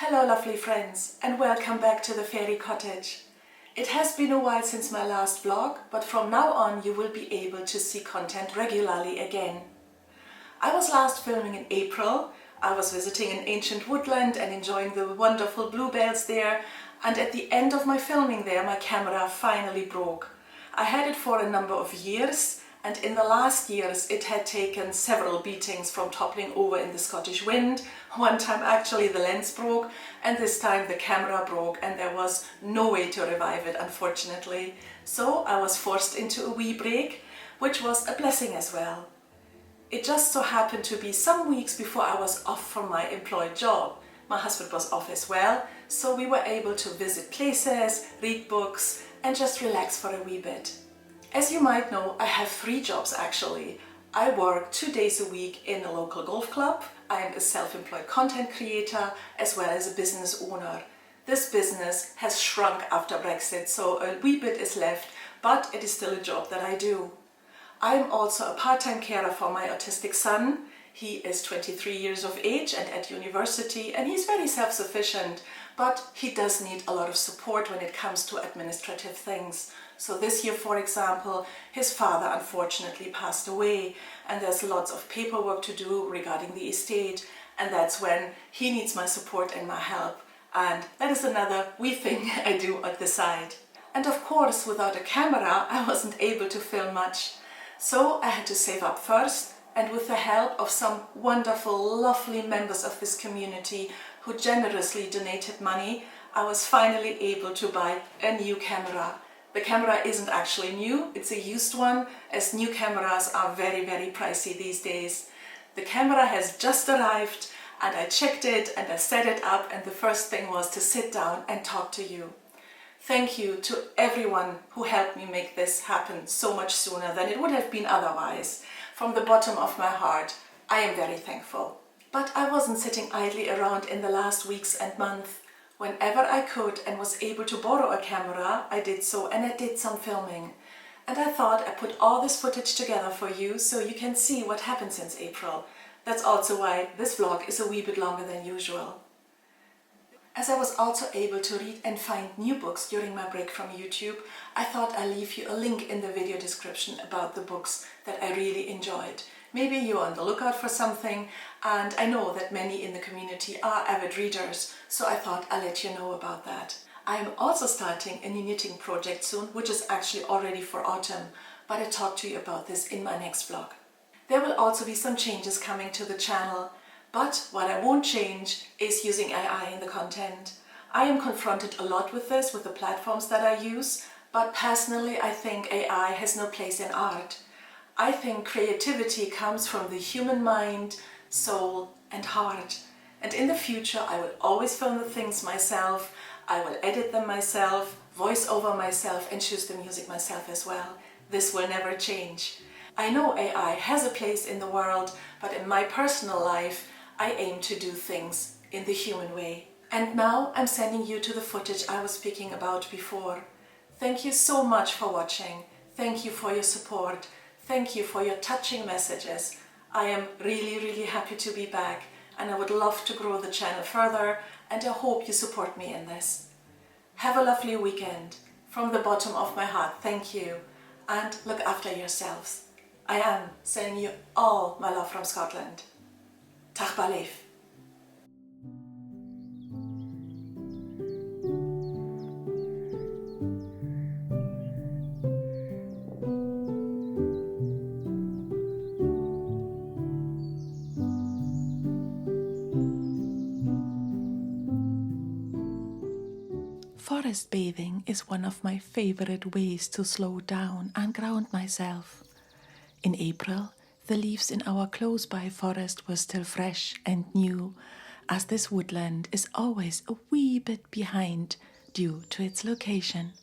Hello lovely friends and welcome back to the Fairy Cottage. It has been a while since my last vlog, but from now on you will be able to see content regularly again. I was last filming in April. I was visiting an ancient woodland and enjoying the wonderful bluebells there, and at the end of my filming there my camera finally broke. I had it for a number of years, and in the last years it had taken several beatings from toppling over in the Scottish wind. One time actually the lens broke, and this time the camera broke, and there was no way to revive it, unfortunately. So I was forced into a wee break, which was a blessing as well. It just so happened to be some weeks before I was off from my employed job. My husband was off as well, so we were able to visit places, read books, and just relax for a wee bit. As you might know, I have 3 jobs actually. I work 2 days a week in a local golf club. I am a self-employed content creator as well as a business owner. This business has shrunk after Brexit, so a wee bit is left, but it is still a job that I do. I am also a part-time carer for my autistic son. He is 23 years of age and at university, and he's very self-sufficient, but he does need a lot of support when it comes to administrative things. So this year, for example, his father unfortunately passed away, and there's lots of paperwork to do regarding the estate, and that's when he needs my support and my help. And that is another wee thing I do at the side. And of course, without a camera, I wasn't able to film much. So I had to save up first, and with the help of some wonderful, lovely members of this community who generously donated money, I was finally able to buy a new camera. The camera isn't actually new, it's a used one, as new cameras are very, very pricey these days. The camera has just arrived, and I checked it and I set it up, and the first thing was to sit down and talk to you. Thank you to everyone who helped me make this happen so much sooner than it would have been otherwise. From the bottom of my heart, I am very thankful. But I wasn't sitting idly around in the last weeks and months. Whenever I could and was able to borrow a camera, I did so, and I did some filming. And I thought I'd put all this footage together for you so you can see what happened since April. That's also why this vlog is a wee bit longer than usual. As I was also able to read and find new books during my break from YouTube, I thought I'd leave you a link in the video description about the books that I really enjoyed. Maybe you're on the lookout for something, and I know that many in the community are avid readers, so I thought I'll let you know about that. I am also starting a new knitting project soon, which is actually already for autumn, but I'll talk to you about this in my next vlog. There will also be some changes coming to the channel, but what I won't change is using AI in the content. I am confronted a lot with this, with the platforms that I use, but personally I think AI has no place in art. I think creativity comes from the human mind, soul and heart. And in the future I will always film the things myself, I will edit them myself, voice over myself and choose the music myself as well. This will never change. I know AI has a place in the world, but in my personal life I aim to do things in the human way. And now I'm sending you to the footage I was speaking about before. Thank you so much for watching. Thank you for your support. Thank you for your touching messages. I am really happy to be back, and I would love to grow the channel further, and I hope you support me in this. Have a lovely weekend. From the bottom of my heart, thank you, and look after yourselves. I am sending you all my love from Scotland. Tach baleif. Forest bathing is one of my favorite ways to slow down and ground myself. In April, the leaves in our close-by forest were still fresh and new, as this woodland is always a wee bit behind due to its location.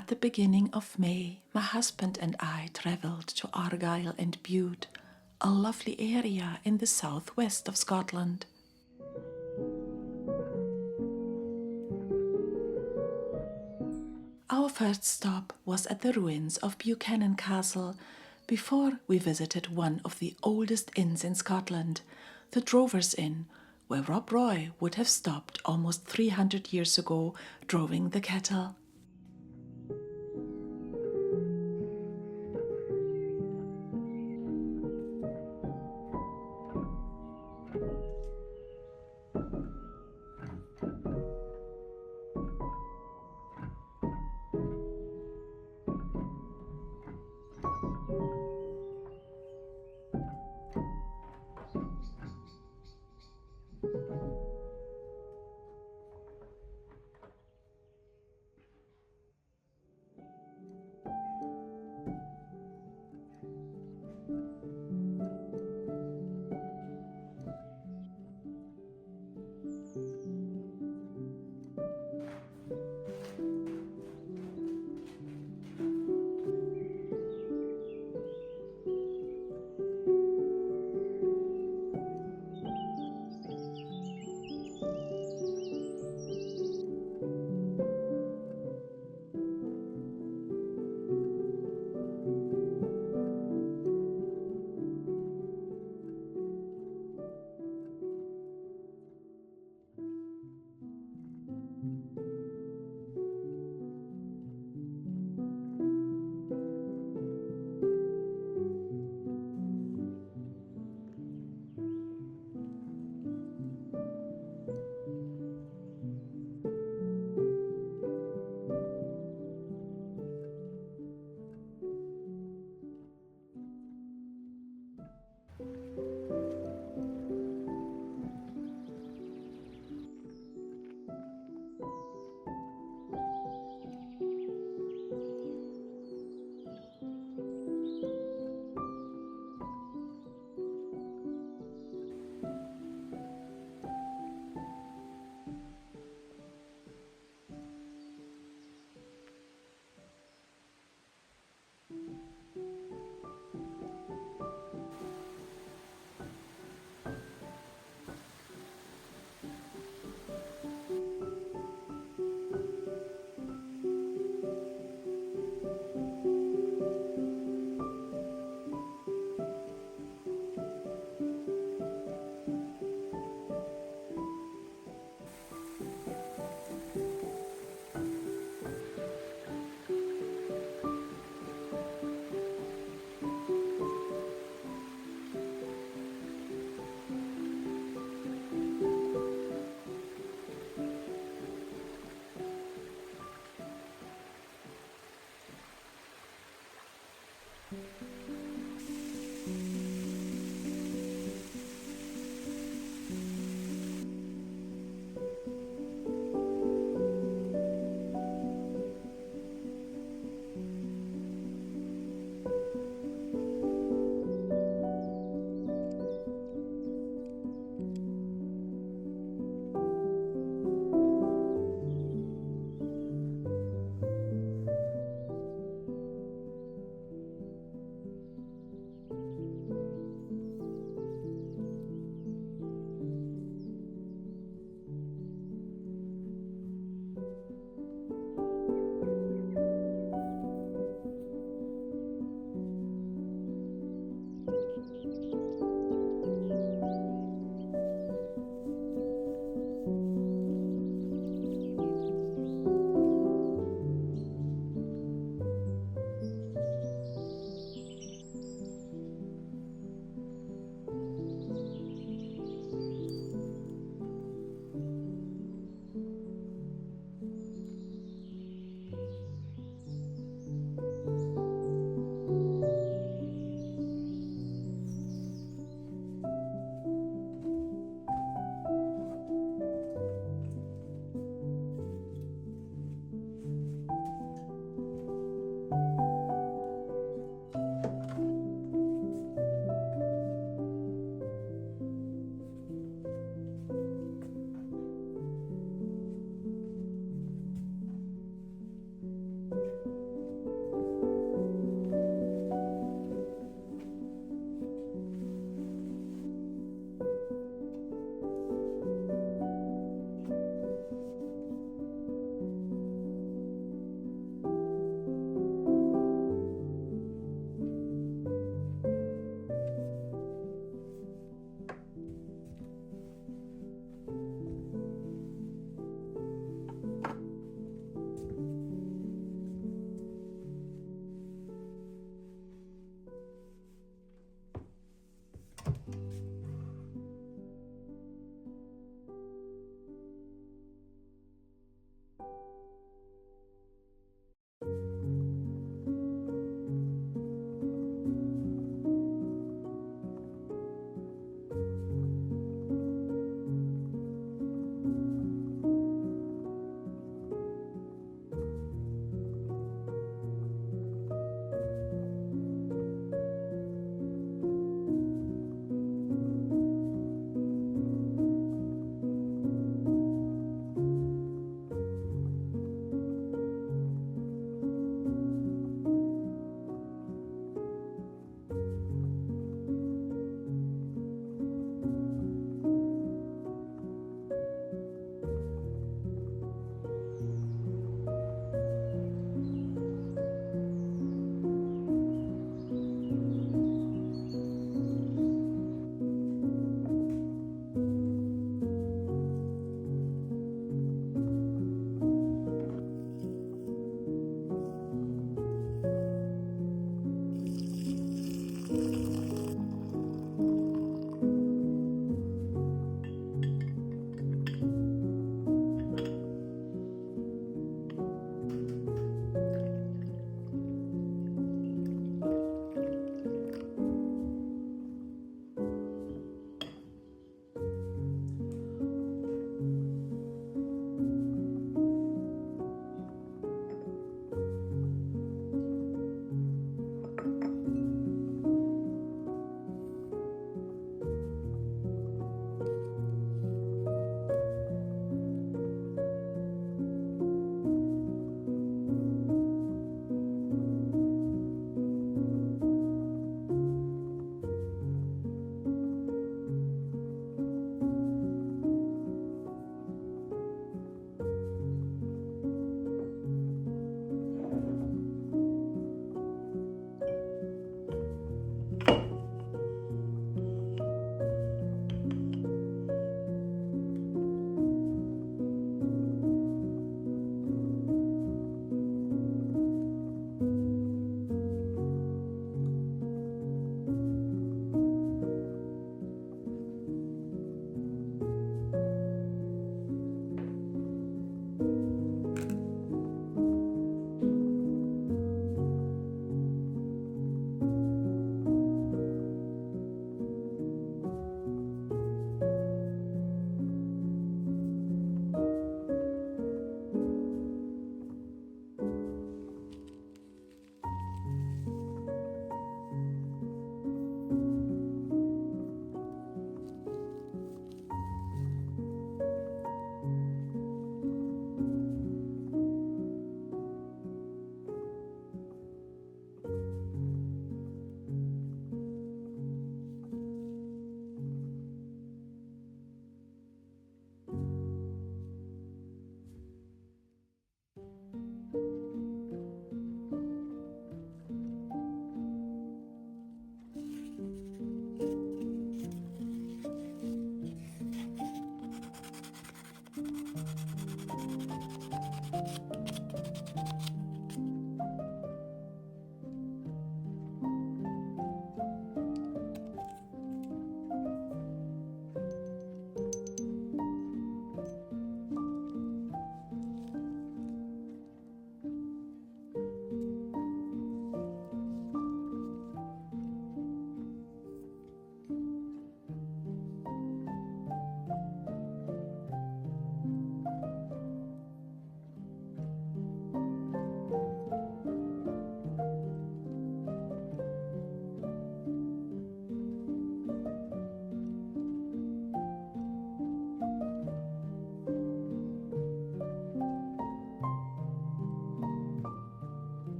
At the beginning of May, my husband and I travelled to Argyll and Bute, a lovely area in the southwest of Scotland. Our first stop was at the ruins of Buchanan Castle before we visited one of the oldest inns in Scotland, the Drover's Inn, where Rob Roy would have stopped almost 300 years ago droving the cattle.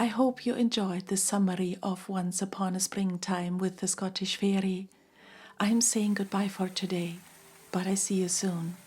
I hope you enjoyed this summary of Once Upon a Springtime with the Scottish Fairy. I'm saying goodbye for today, but I see you soon.